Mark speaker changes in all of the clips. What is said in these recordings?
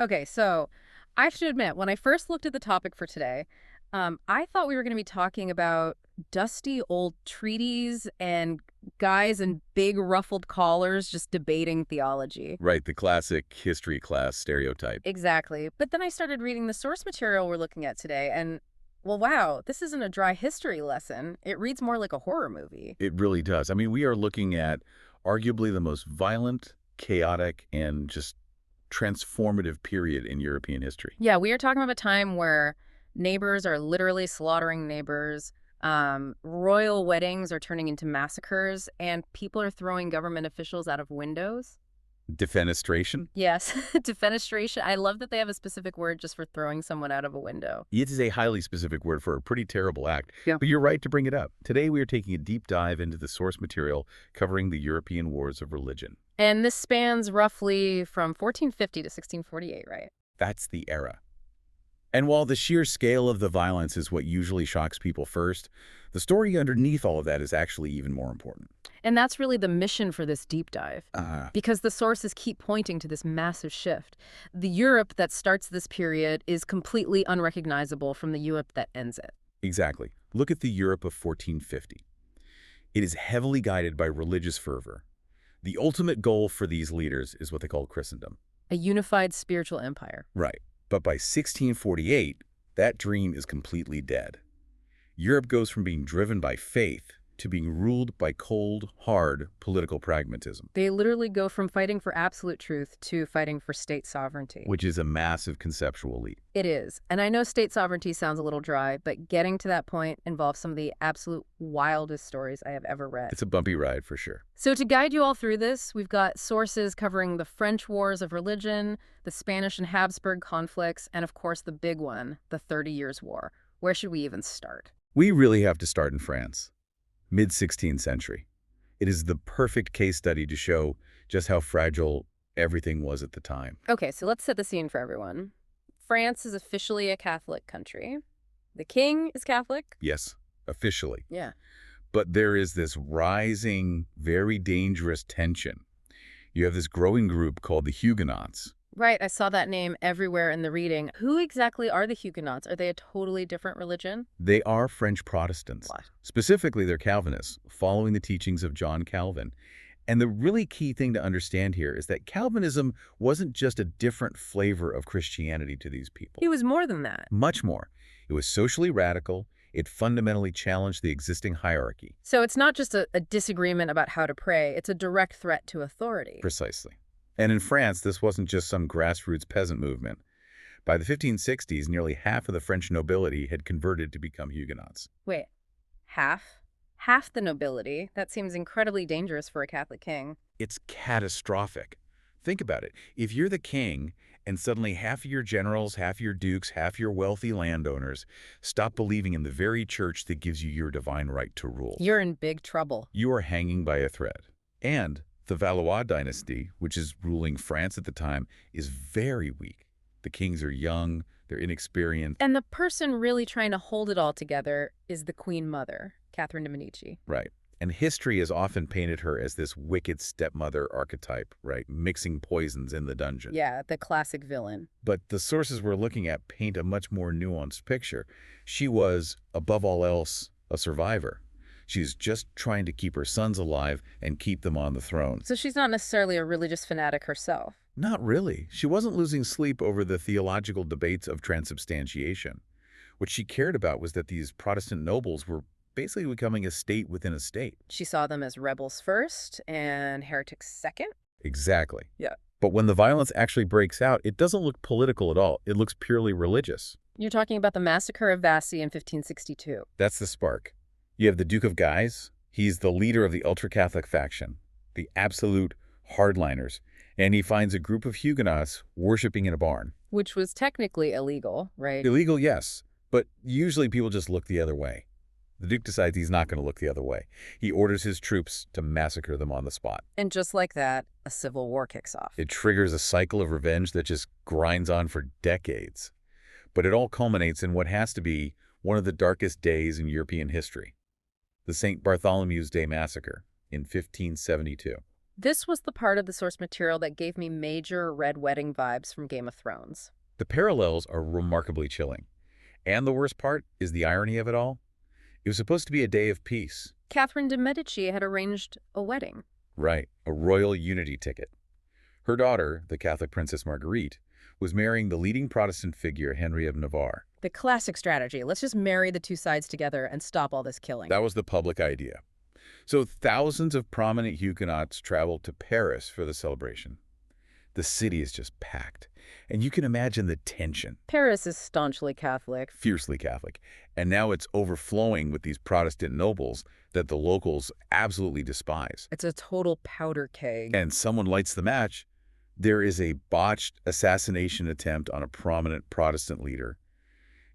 Speaker 1: Okay, so I should admit, when I first looked at the topic for today, I thought we were going to be talking about dusty old treaties and guys in big ruffled collars just debating theology.
Speaker 2: Right, the classic history class stereotype.
Speaker 1: Exactly. But then I started reading the source material we're looking at today, and, well, wow, this isn't a dry history lesson. It reads more like a horror movie.
Speaker 2: It really does. I mean, we are looking at arguably the most violent, chaotic, and just transformative period in European history.
Speaker 1: Yeah, we are talking about a time where neighbors are literally slaughtering neighbors, royal weddings are turning into massacres, and people are throwing government officials out of windows.
Speaker 2: Defenestration?
Speaker 1: Yes, defenestration. I love that they have a specific word just for throwing someone out of a window.
Speaker 2: It is a highly specific word for a pretty terrible act,
Speaker 1: Yeah.
Speaker 2: but you're right to bring it up. Today we are taking a deep dive into the source material covering the European wars of religion.
Speaker 1: And this spans roughly from 1450 to 1648, right?
Speaker 2: That's the era. And while the sheer scale of the violence is what usually shocks people first, the story underneath all of that is actually even more important.
Speaker 1: And that's really the mission for this deep dive.
Speaker 2: Uh,
Speaker 1: Because the sources keep pointing to this massive shift. The Europe that starts this period is completely unrecognizable from the Europe that ends it.
Speaker 2: exactly. Look at the Europe of 1450. It is heavily guided by religious fervor. The ultimate goal for these leaders is what they call Christendom.
Speaker 1: A unified spiritual empire.
Speaker 2: Right. But by 1648, that dream is completely dead. Europe goes from being driven by faith to being ruled by cold, hard political pragmatism,
Speaker 1: They literally go from fighting for absolute truth to fighting for state sovereignty.
Speaker 2: which is a massive conceptual leap.
Speaker 1: It is. And I know state sovereignty sounds a little dry, but getting to that point involves some of the absolute wildest stories I have ever read.
Speaker 2: It's a bumpy ride for sure.
Speaker 1: So to guide you all through this, we've got sources covering the French Wars of Religion, the Spanish and Habsburg conflicts, and of course the big one, the 30 Years' War. Where should we even start?
Speaker 2: We really have to start in France, mid-16th century. It is the perfect case study to show just how fragile everything was at the time.
Speaker 1: Okay, so let's set the scene for everyone. France is officially a Catholic country. The king is Catholic.
Speaker 2: Yes, officially.
Speaker 1: Yeah.
Speaker 2: But there is this rising, very dangerous tension. You have this growing group called the Huguenots.
Speaker 1: Right, I saw that name everywhere in the reading. Who exactly are the Huguenots? Are they a totally different religion?
Speaker 2: They are French Protestants.
Speaker 1: What?
Speaker 2: Specifically, they're Calvinists, following the teachings of John Calvin. And the really key thing to understand here is that Calvinism wasn't just a different flavor of Christianity to these people.
Speaker 1: He was more than that.
Speaker 2: Much more. It was socially radical. It fundamentally challenged the existing hierarchy.
Speaker 1: So it's not just a disagreement about how to pray, it's a direct threat to authority.
Speaker 2: Precisely. And in France, this wasn't just some grassroots peasant movement. By the 1560s, nearly half of the French nobility had converted to become Huguenots.
Speaker 1: Wait, half? Half the nobility? That seems incredibly dangerous for a Catholic king.
Speaker 2: It's catastrophic. Think about it. If you're the king and suddenly half of your generals, half your dukes, half your wealthy landowners stop believing in the very church that gives you your divine right to rule,
Speaker 1: You're in big trouble.
Speaker 2: you are hanging by a thread. And the Valois dynasty, which is ruling France at the time, is very weak. The kings are young, they're inexperienced.
Speaker 1: And the person really trying to hold it all together is the Queen Mother, Catherine de Medici.
Speaker 2: Right. And history has often painted her as this wicked stepmother archetype, right? Mixing poisons in the dungeon.
Speaker 1: Yeah, the classic villain.
Speaker 2: But the sources we're looking at paint a much more nuanced picture. She was, above all else, a survivor. She's just trying to keep her sons alive and keep them on the throne.
Speaker 1: So she's not necessarily a religious fanatic herself.
Speaker 2: Not really. She wasn't losing sleep over the theological debates of transubstantiation. What she cared about was that these Protestant nobles were basically becoming a state within a state.
Speaker 1: She saw them as rebels first and heretics second.
Speaker 2: Exactly.
Speaker 1: Yeah.
Speaker 2: But when the violence actually breaks out, it doesn't look political at all. It looks purely religious.
Speaker 1: You're talking about the massacre of Vassy in 1562.
Speaker 2: That's the spark. You have the Duke of Guise. He's the leader of the ultra-Catholic faction, the absolute hardliners, and he finds a group of Huguenots worshiping in a barn.
Speaker 1: Which was technically illegal, right?
Speaker 2: Illegal, yes, but usually people just look the other way. The Duke decides he's not going to look the other way. He orders his troops to massacre them on the spot.
Speaker 1: And just like that, a civil war kicks off.
Speaker 2: It triggers a cycle of revenge that just grinds on for decades. But it all culminates in what has to be one of the darkest days in European history, the St. Bartholomew's Day Massacre in 1572.
Speaker 1: This was the part of the source material that gave me major red wedding vibes from Game of Thrones.
Speaker 2: The parallels are remarkably chilling. And the worst part is the irony of it all. It was supposed to be a day of peace.
Speaker 1: Catherine de' Medici had arranged a wedding.
Speaker 2: Right, a royal unity ticket. Her daughter, the Catholic Princess Marguerite, was marrying the leading Protestant figure Henry of Navarre.
Speaker 1: The classic strategy. Let's just marry the two sides together and stop all this killing.
Speaker 2: That was the public idea. So thousands of prominent Huguenots traveled to Paris for the celebration. The city is just packed. And you can imagine the tension.
Speaker 1: Paris is staunchly Catholic.
Speaker 2: Fiercely Catholic. And now it's overflowing with these Protestant nobles that the locals absolutely despise.
Speaker 1: It's a total powder keg.
Speaker 2: And someone lights the match. There is a botched assassination attempt on a prominent Protestant leader.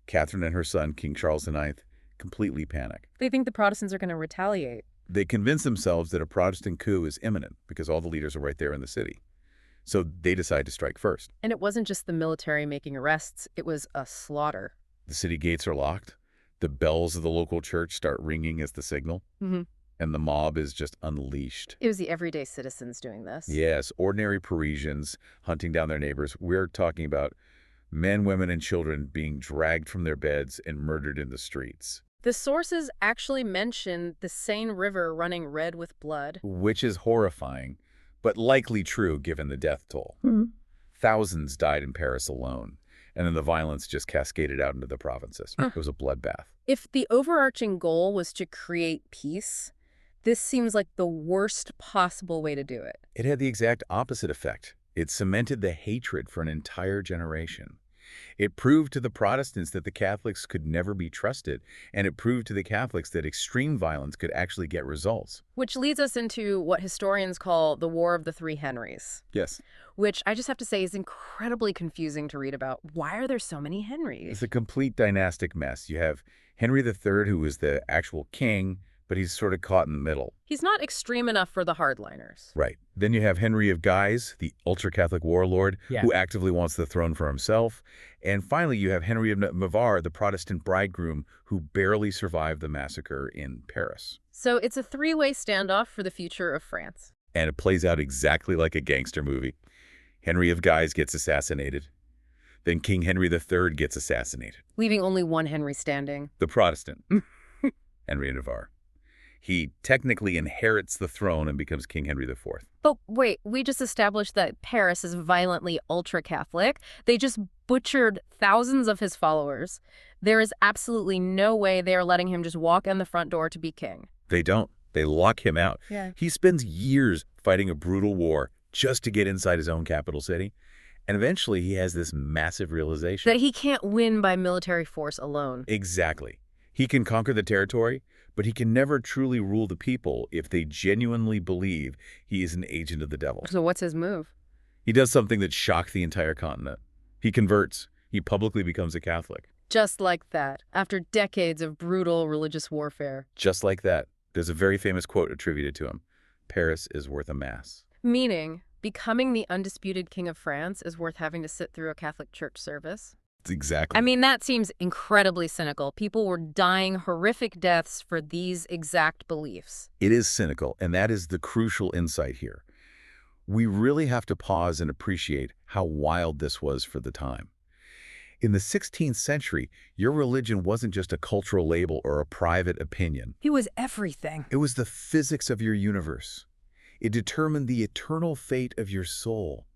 Speaker 2: Catherine and her son, King Charles IX, completely panic.
Speaker 1: They think the Protestants are going to retaliate.
Speaker 2: They convince themselves that a Protestant coup is imminent because all the leaders are right there in the city. So they decide to strike first.
Speaker 1: And it wasn't just the military making arrests, it was a slaughter.
Speaker 2: The city gates are locked. The bells of the local church start ringing as the signal. And the mob is just unleashed.
Speaker 1: It was the everyday citizens doing this.
Speaker 2: Yes, ordinary Parisians hunting down their neighbors. We're talking about men, women, and children being dragged from their beds and murdered in the streets.
Speaker 1: The sources actually mention the Seine River running red with blood.
Speaker 2: Which is horrifying, but likely true given the death toll. Thousands died in Paris alone, and then the violence just cascaded out into the provinces. It was a bloodbath.
Speaker 1: If the overarching goal was to create peace, this seems like the worst possible way to do it.
Speaker 2: It had the exact opposite effect. It cemented the hatred for an entire generation. It proved to the Protestants that the Catholics could never be trusted, and it proved to the Catholics that extreme violence could actually get results.
Speaker 1: Which leads us into what historians call the War of the Three Henrys.
Speaker 2: Yes.
Speaker 1: Which I just have to say is incredibly confusing to read about. Why are there so many Henrys?
Speaker 2: It's a complete dynastic mess. You have Henry III, who is the actual king, but he's sort of caught in the middle.
Speaker 1: He's not extreme enough for the hardliners.
Speaker 2: Right. Then you have Henry of Guise, the ultra-Catholic warlord, who actively wants the throne for himself. And finally, you have Henry of Navarre, the Protestant bridegroom, who barely survived the massacre in Paris.
Speaker 1: So it's a three-way standoff for the future of France.
Speaker 2: And it plays out exactly like a gangster movie. Henry of Guise gets assassinated. Then King Henry III gets assassinated.
Speaker 1: Leaving only one Henry standing.
Speaker 2: The Protestant, Henry of Navarre. He technically inherits the throne and becomes King Henry IV.
Speaker 1: But wait, we just established that Paris is violently ultra-Catholic. They just butchered thousands of his followers. There is absolutely no way they are letting him just walk in the front door to be king.
Speaker 2: They don't. They lock him out.
Speaker 1: Yeah.
Speaker 2: He spends years fighting a brutal war just to get inside his own capital city. And eventually he has this massive realization.
Speaker 1: That he can't win by military force alone.
Speaker 2: Exactly. He can conquer the territory, but he can never truly rule the people if they genuinely believe he is an agent of the devil.
Speaker 1: So what's his move?
Speaker 2: He does something that shocked the entire continent. He converts. He publicly becomes a Catholic.
Speaker 1: Just like that, after decades of brutal religious warfare.
Speaker 2: Just like that. There's a very famous quote attributed to him. Paris is worth a mass.
Speaker 1: Meaning, becoming the undisputed king of France is worth having to sit through a Catholic church service?
Speaker 2: Exactly.
Speaker 1: I mean, that seems incredibly cynical. People were dying horrific deaths for these exact beliefs.
Speaker 2: It is cynical, and that is the crucial insight here. We really have to pause and appreciate how wild this was for the time. In the 16th century, your religion wasn't just a cultural label or a private opinion.
Speaker 1: It was everything.
Speaker 2: It was the physics of your universe. It determined the eternal fate of your soul.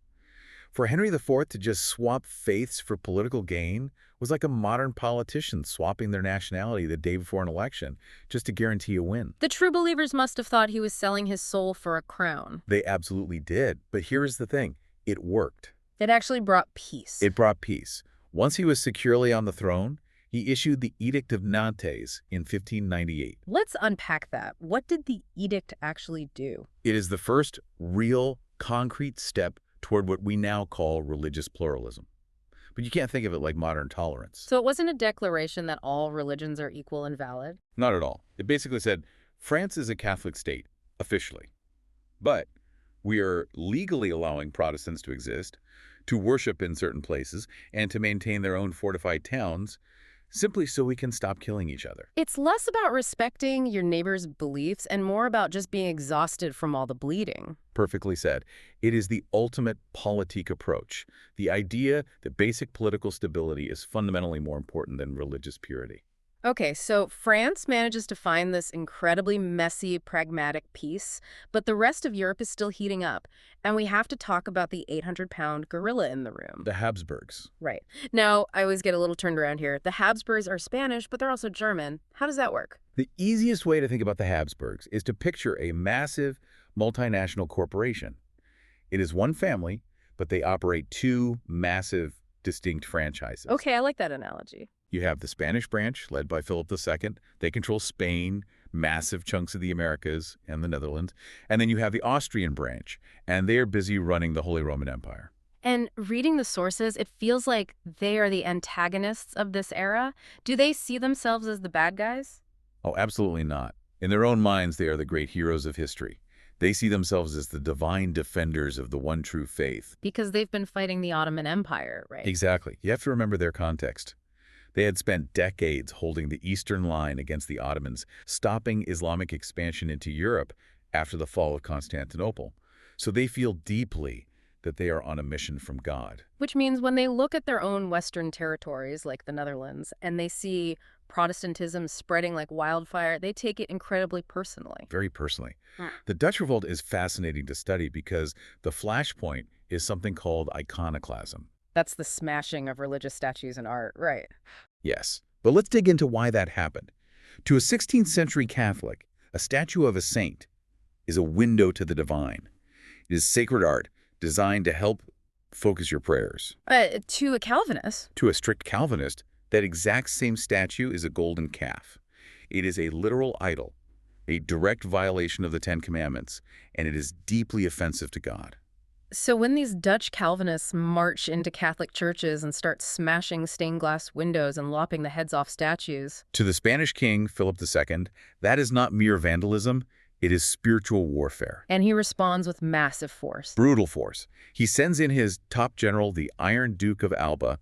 Speaker 2: For Henry IV to just swap faiths for political gain was like a modern politician swapping their nationality the day before an election just to guarantee a win.
Speaker 1: The true believers must have thought he was selling his soul for a crown.
Speaker 2: They absolutely did. But here's the thing. It worked.
Speaker 1: It actually brought peace.
Speaker 2: It brought peace. Once he was securely on the throne, he issued the Edict of Nantes in 1598.
Speaker 1: Let's unpack that. What did the edict actually do?
Speaker 2: It is the first real, concrete step toward what we now call religious pluralism. But you can't think of it like modern tolerance.
Speaker 1: So it wasn't a declaration that all religions are equal and valid?
Speaker 2: Not at all. It basically said, France is a Catholic state, officially. But we are legally allowing Protestants to exist, to worship in certain places, and to maintain their own fortified towns, simply so we can stop killing each other.
Speaker 1: It's less about respecting your neighbor's beliefs and more about just being exhausted from all the bleeding.
Speaker 2: Perfectly said. It is the ultimate politique approach, the idea that basic political stability is fundamentally more important than religious purity.
Speaker 1: Okay, so France manages to find this incredibly messy, pragmatic peace, but the rest of Europe is still heating up, and we have to talk about the 800-pound gorilla in the room.
Speaker 2: The Habsburgs.
Speaker 1: Right. Now, I always get a little turned around here. The Habsburgs are Spanish, but they're also German. How does that work?
Speaker 2: The easiest way to think about the Habsburgs is to picture a massive multinational corporation. It is one family, but they operate two massive, distinct franchises.
Speaker 1: Okay, I like that analogy.
Speaker 2: You have the Spanish branch, led by Philip II. They control Spain, massive chunks of the Americas, and the Netherlands. And then you have the Austrian branch, and they are busy running the Holy Roman Empire.
Speaker 1: And reading the sources, it feels like they are the antagonists of this era. Do they see themselves as the bad guys?
Speaker 2: Oh, absolutely not. In their own minds, they are the great heroes of history. They see themselves as the divine defenders of the one true faith.
Speaker 1: Because they've been fighting the Ottoman Empire, right?
Speaker 2: Exactly. You have to remember their context. They had spent decades holding the Eastern line against the Ottomans, stopping Islamic expansion into Europe after the fall of Constantinople. So they feel deeply that they are on a mission from God.
Speaker 1: Which means when they look at their own Western territories, like the Netherlands, and they see Protestantism spreading like wildfire, they take it incredibly personally.
Speaker 2: Very personally. The Dutch Revolt is fascinating to study because the flashpoint is something called iconoclasm.
Speaker 1: That's the smashing of religious statues and art, right?
Speaker 2: Yes, but let's dig into why that happened. To a 16th century Catholic, a statue of a saint is a window to the divine. It is sacred art designed to help focus your prayers.
Speaker 1: To a Calvinist.
Speaker 2: To a strict Calvinist, that exact same statue is a golden calf. It is a literal idol, a direct violation of the Ten Commandments, and it is deeply offensive to God.
Speaker 1: So when these Dutch Calvinists march into Catholic churches and start smashing stained glass windows and lopping the heads off statues...
Speaker 2: To the Spanish king, Philip II, that is not mere vandalism, it is spiritual warfare.
Speaker 1: And he responds with massive force.
Speaker 2: Brutal force. He sends in his top general, the Iron Duke of Alba,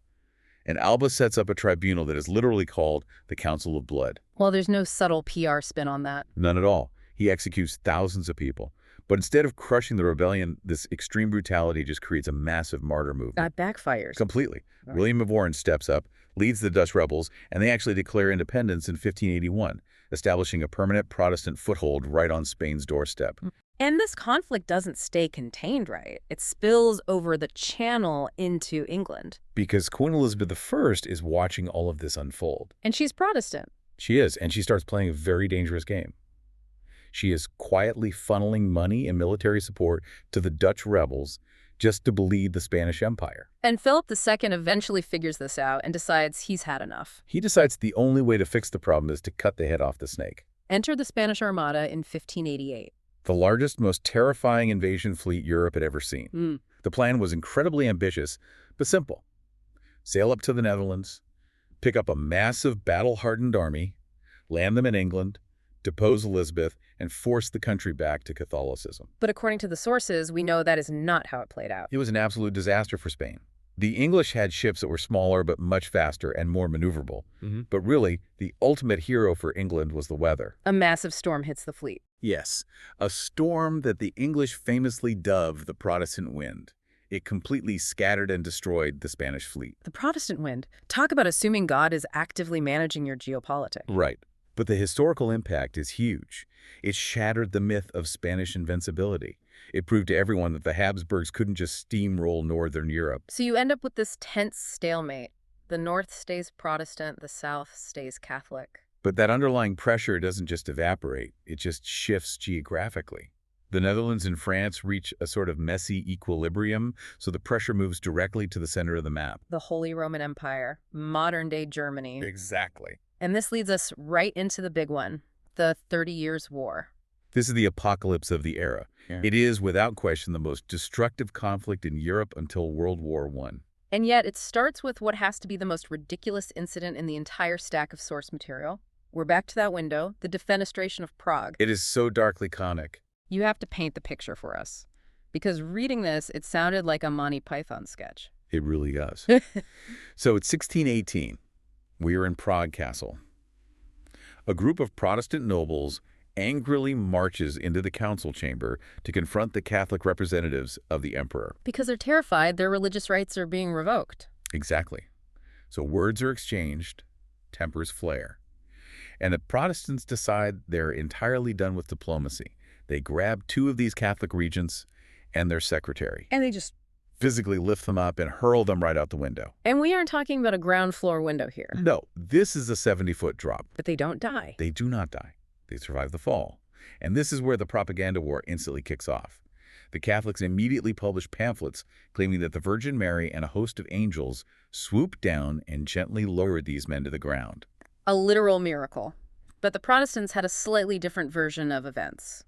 Speaker 2: and Alba sets up a tribunal that is literally called the Council of Blood.
Speaker 1: Well, there's no subtle PR spin on that.
Speaker 2: None at all. He executes thousands of people. But instead of crushing the rebellion, this extreme brutality just creates a massive martyr movement.
Speaker 1: That backfires.
Speaker 2: Completely.
Speaker 1: Right.
Speaker 2: William of Orange steps up, leads the Dutch rebels, and they actually declare independence in 1581, establishing a permanent Protestant foothold right on Spain's doorstep.
Speaker 1: And this conflict doesn't stay contained, right? It spills over the channel into England.
Speaker 2: Because Queen Elizabeth I is watching all of this unfold.
Speaker 1: And she's Protestant.
Speaker 2: She is, and she starts playing a very dangerous game. She is quietly funneling money and military support to the Dutch rebels just to bleed the Spanish Empire.
Speaker 1: And Philip II eventually figures this out and decides he's had enough.
Speaker 2: He decides the only way to fix the problem is to cut the head off the snake.
Speaker 1: Enter the Spanish Armada in 1588.
Speaker 2: The largest, most terrifying invasion fleet Europe had ever seen. The plan was incredibly ambitious, but simple. Sail up to the Netherlands, pick up a massive battle-hardened army, land them in England, depose Elizabeth, and force the country back to Catholicism.
Speaker 1: But according to the sources, we know that is not how it played out.
Speaker 2: It was an absolute disaster for Spain. The English had ships that were smaller but much faster and more maneuverable. But really, the ultimate hero for England was the weather.
Speaker 1: A massive storm hits the fleet.
Speaker 2: Yes, a storm that the English famously dubbed the Protestant wind. It completely scattered and destroyed the Spanish fleet.
Speaker 1: The Protestant wind. Talk about assuming God is actively managing your geopolitics.
Speaker 2: Right. But the historical impact is huge. It shattered the myth of Spanish invincibility. It proved to everyone that the Habsburgs couldn't just steamroll Northern Europe.
Speaker 1: So you end up with this tense stalemate. The North stays Protestant, the South stays Catholic.
Speaker 2: But that underlying pressure doesn't just evaporate, it just shifts geographically. The Netherlands and France reach a sort of messy equilibrium, so the pressure moves directly to the center of the map.
Speaker 1: The Holy Roman Empire, modern-day Germany.
Speaker 2: Exactly.
Speaker 1: And this leads us right into the big one, the 30 Years' War.
Speaker 2: This is the apocalypse of the era. It is, without question, the most destructive conflict in Europe until World War I.
Speaker 1: And yet it starts with what has to be the most ridiculous incident in the entire stack of source material. We're back to that window, the defenestration of Prague.
Speaker 2: It is so darkly comic.
Speaker 1: You have to paint the picture for us. Because reading this, it sounded like a Monty Python sketch.
Speaker 2: It really does. So it's 1618. We are in Prague Castle. A group of Protestant nobles angrily marches into the council chamber to confront the Catholic representatives of the emperor.
Speaker 1: Because they're terrified their religious rights are being revoked.
Speaker 2: Exactly. So words are exchanged, tempers flare. And the Protestants decide they're entirely done with diplomacy. They grab two of these Catholic regents and their secretary,
Speaker 1: And they just...
Speaker 2: physically lift them up and hurl them right out the window.
Speaker 1: And we aren't talking about a ground floor window here.
Speaker 2: No, this is a 70-foot drop.
Speaker 1: But they don't die.
Speaker 2: They do not die. They survive the fall. And this is where the propaganda war instantly kicks off. The Catholics immediately publish pamphlets claiming that the Virgin Mary and a host of angels swooped down and gently lowered these men to the ground.
Speaker 1: A literal miracle. But the Protestants had a slightly different version of events.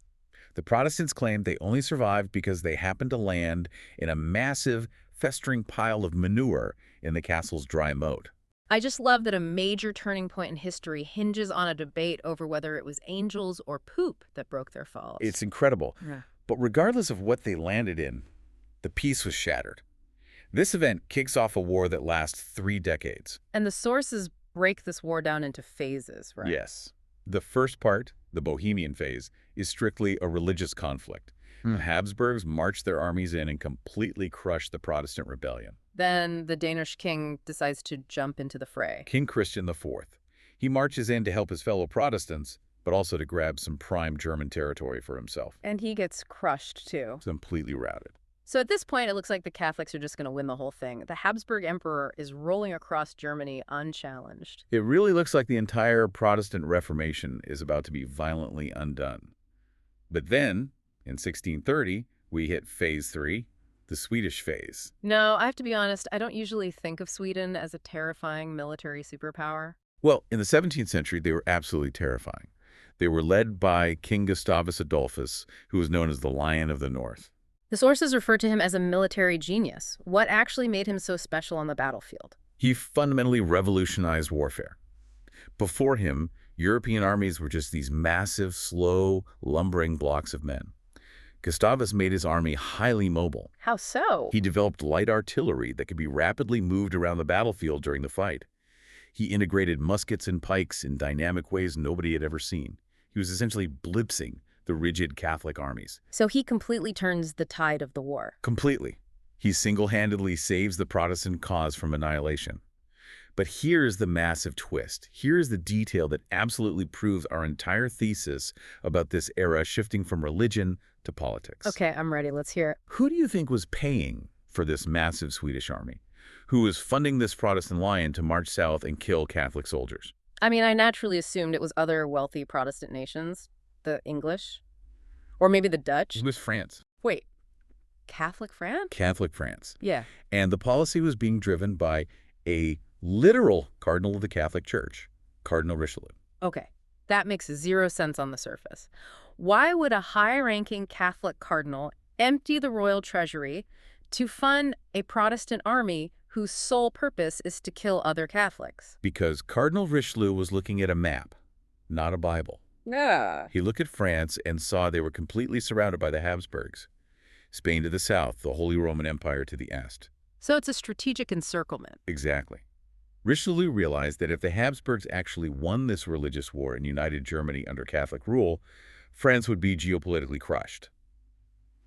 Speaker 2: The Protestants claimed they only survived because they happened to land in a massive, festering pile of manure in the castle's dry moat.
Speaker 1: I just love that a major turning point in history hinges on a debate over whether it was angels or poop that broke their falls.
Speaker 2: It's incredible.
Speaker 1: Yeah.
Speaker 2: But regardless of what they landed in, the peace was shattered. This event kicks off a war that lasts 3 decades.
Speaker 1: And the sources break this war down into phases, right?
Speaker 2: Yes. The first part, the Bohemian phase, is strictly a religious conflict. The Habsburgs march their armies in and completely crush the Protestant rebellion.
Speaker 1: Then the Danish king decides to jump into the fray.
Speaker 2: King Christian IV. He marches in to help his fellow Protestants, but also to grab some prime German territory for himself.
Speaker 1: And he gets crushed, too.
Speaker 2: Completely routed.
Speaker 1: So at this point, it looks like the Catholics are just going to win the whole thing. The Habsburg emperor is rolling across Germany unchallenged.
Speaker 2: It really looks like the entire Protestant Reformation is about to be violently undone. But then, in 1630, we hit Phase 3, the Swedish phase.
Speaker 1: No, I have to be honest, I don't usually think of Sweden as a terrifying military superpower.
Speaker 2: Well, in the 17th century, they were absolutely terrifying. They were led by King Gustavus Adolphus, who was known as the Lion of the North.
Speaker 1: The sources refer to him as a military genius. What actually made him so special on the battlefield?
Speaker 2: He fundamentally revolutionized warfare. Before him, European armies were just these massive, slow, lumbering blocks of men. Gustavus made his army highly mobile.
Speaker 1: How so?
Speaker 2: He developed light artillery that could be rapidly moved around the battlefield during the fight. He integrated muskets and pikes in dynamic ways nobody had ever seen. He was essentially blitzing the rigid Catholic armies.
Speaker 1: So he completely turns the tide of the war.
Speaker 2: Completely. He single-handedly saves the Protestant cause from annihilation. But here's the massive twist. Here's the detail that absolutely proves our entire thesis about this era shifting from religion to politics.
Speaker 1: Okay, I'm ready. Let's hear it.
Speaker 2: Who do you think was paying for this massive Swedish army? Who was funding this Protestant lion to march south and kill Catholic soldiers?
Speaker 1: I mean, I naturally assumed it was other wealthy Protestant nations. The English? Or maybe the Dutch?
Speaker 2: It was France.
Speaker 1: Wait, Catholic France?
Speaker 2: Catholic France.
Speaker 1: Yeah.
Speaker 2: And the policy was being driven by a literal cardinal of the Catholic Church, Cardinal Richelieu.
Speaker 1: Okay, that makes 0 sense on the surface. Why would a high-ranking Catholic cardinal empty the royal treasury to fund a Protestant army whose sole purpose is to kill other Catholics?
Speaker 2: Because Cardinal Richelieu was looking at a map, not a Bible.
Speaker 1: Yeah.
Speaker 2: He looked at France and saw they were completely surrounded by the Habsburgs. Spain to the south, the Holy Roman Empire to the east.
Speaker 1: So it's a strategic encirclement.
Speaker 2: Exactly. Richelieu realized that if the Habsburgs actually won this religious war and united Germany under Catholic rule, France would be geopolitically crushed.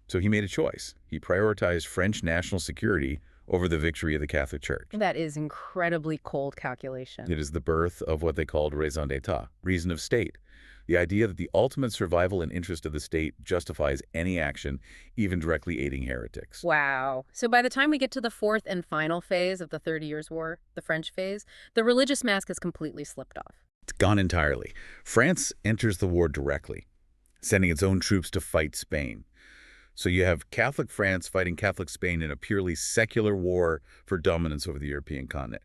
Speaker 2: So he made a choice. He prioritized French national security over the victory of the Catholic Church.
Speaker 1: That is incredibly cold calculation.
Speaker 2: It is the birth of what they called raison d'etat, reason of state. The idea that the ultimate survival and interest of the state justifies any action, even directly aiding heretics.
Speaker 1: Wow. So by the time we get to the fourth and final phase of the 30 Years' War, the French phase, the religious mask has completely slipped off.
Speaker 2: It's gone entirely. France enters the war directly, sending its own troops to fight Spain. So you have Catholic France fighting Catholic Spain in a purely secular war for dominance over the European continent.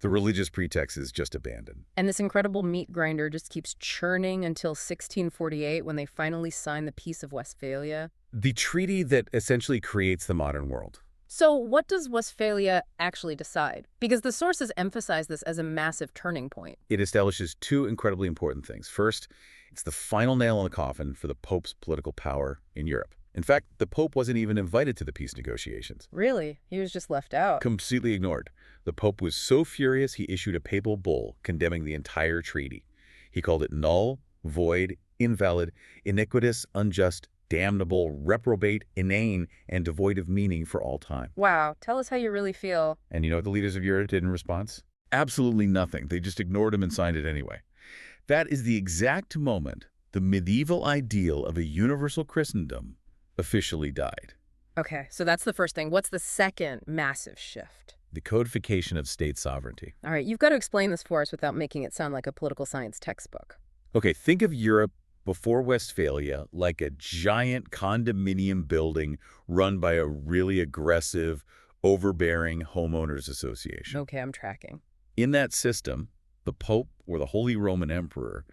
Speaker 2: The religious pretext is just abandoned.
Speaker 1: And this incredible meat grinder just keeps churning until 1648 when they finally sign the Peace of Westphalia.
Speaker 2: The treaty that essentially creates the modern world.
Speaker 1: So what does Westphalia actually decide? Because the sources emphasize this as a massive turning point.
Speaker 2: It establishes 2 incredibly important things. First, it's the final nail in the coffin for the Pope's political power in Europe. In fact, the Pope wasn't even invited to the peace negotiations.
Speaker 1: Really? He was just left out.
Speaker 2: Completely ignored. The Pope was so furious he issued a papal bull condemning the entire treaty. He called it null, void, invalid, iniquitous, unjust, damnable, reprobate, inane, and devoid of meaning for all time.
Speaker 1: Wow, tell us how you really feel.
Speaker 2: And you know what the leaders of Europe did in response? Absolutely nothing. They just ignored him and signed it anyway. That is the exact moment the medieval ideal of a universal Christendom officially died.
Speaker 1: Okay, so that's the first thing. What's the second massive shift?
Speaker 2: The codification of state sovereignty.
Speaker 1: All right, you've got to explain this for us without making it sound like a political science textbook.
Speaker 2: Okay, think of Europe before Westphalia like a giant condominium building run by a really aggressive, overbearing homeowners association.
Speaker 1: Okay, I'm tracking.
Speaker 2: In that system, the Pope or the Holy Roman Emperor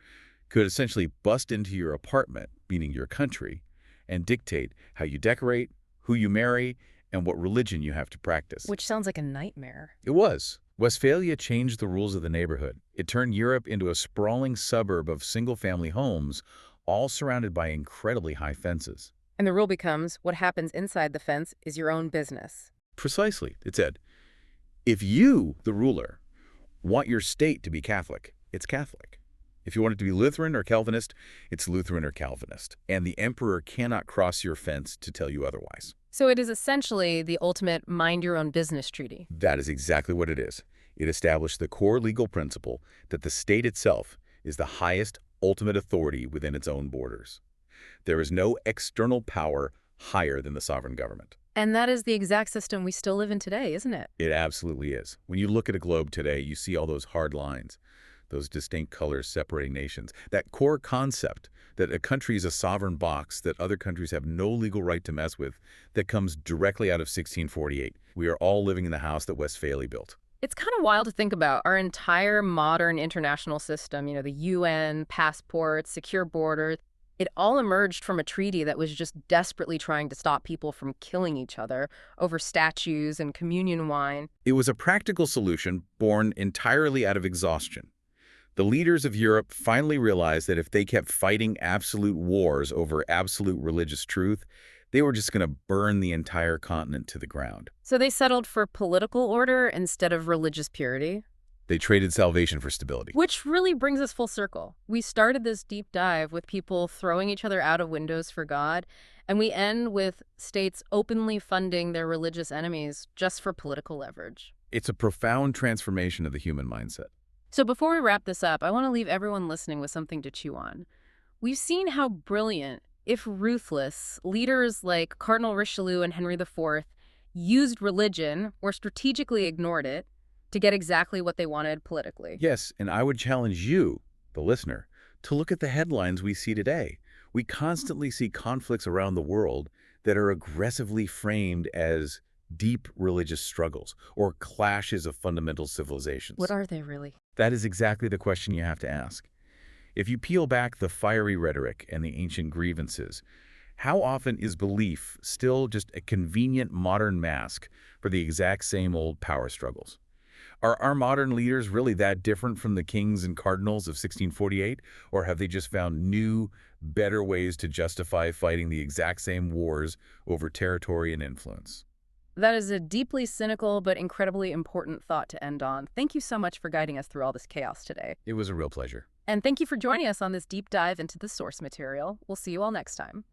Speaker 2: could essentially bust into your apartment, meaning your country, and dictate how you decorate, who you marry, and what religion you have to practice.
Speaker 1: Which sounds like a nightmare.
Speaker 2: It was. Westphalia changed the rules of the neighborhood. It turned Europe into a sprawling suburb of single-family homes, all surrounded by incredibly high fences.
Speaker 1: And the rule becomes, what happens inside the fence is your own business.
Speaker 2: Precisely. It said, if you, the ruler, want your state to be Catholic, it's Catholic. If you want it to be Lutheran or Calvinist, it's Lutheran or Calvinist. And the emperor cannot cross your fence to tell you otherwise.
Speaker 1: So it is essentially the ultimate mind-your-own-business treaty.
Speaker 2: That is exactly what it is. It established the core legal principle that the state itself is the highest ultimate authority within its own borders. There is no external power higher than the sovereign government.
Speaker 1: And that is the exact system we still live in today, isn't it?
Speaker 2: It absolutely is. When you look at a globe today, you see all those hard lines, those distinct colors separating nations. That core concept that a country is a sovereign box that other countries have no legal right to mess with, that comes directly out of 1648. We are all living in the house that Westphalia built.
Speaker 1: It's kind of wild to think about. Our entire modern international system, the UN, passports, secure borders, it all emerged from a treaty that was just desperately trying to stop people from killing each other over statues and communion wine.
Speaker 2: It was a practical solution born entirely out of exhaustion. The leaders of Europe finally realized that if they kept fighting absolute wars over absolute religious truth, they were just going to burn the entire continent to the ground.
Speaker 1: So they settled for political order instead of religious purity.
Speaker 2: They traded salvation for stability.
Speaker 1: Which really brings us full circle. We started this deep dive with people throwing each other out of windows for God, and we end with states openly funding their religious enemies just for political leverage.
Speaker 2: It's a profound transformation of the human mindset.
Speaker 1: So before we wrap this up, I want to leave everyone listening with something to chew on. We've seen how brilliant, if ruthless, leaders like Cardinal Richelieu and Henry IV used religion, or strategically ignored it, to get exactly what they wanted politically.
Speaker 2: Yes, and I would challenge you, the listener, to look at the headlines we see today. We constantly see conflicts around the world that are aggressively framed as deep religious struggles or clashes of fundamental civilizations.
Speaker 1: What are they really?
Speaker 2: That is exactly the question you have to ask. If you peel back the fiery rhetoric and the ancient grievances, how often is belief still just a convenient modern mask for the exact same old power struggles? Are our modern leaders really that different from the kings and cardinals of 1648? Or have they just found new, better ways to justify fighting the exact same wars over territory and influence?
Speaker 1: That is a deeply cynical but incredibly important thought to end on. Thank you so much for guiding us through all this chaos today.
Speaker 2: It was a real pleasure.
Speaker 1: And thank you for joining us on this deep dive into the source material. We'll see you all next time.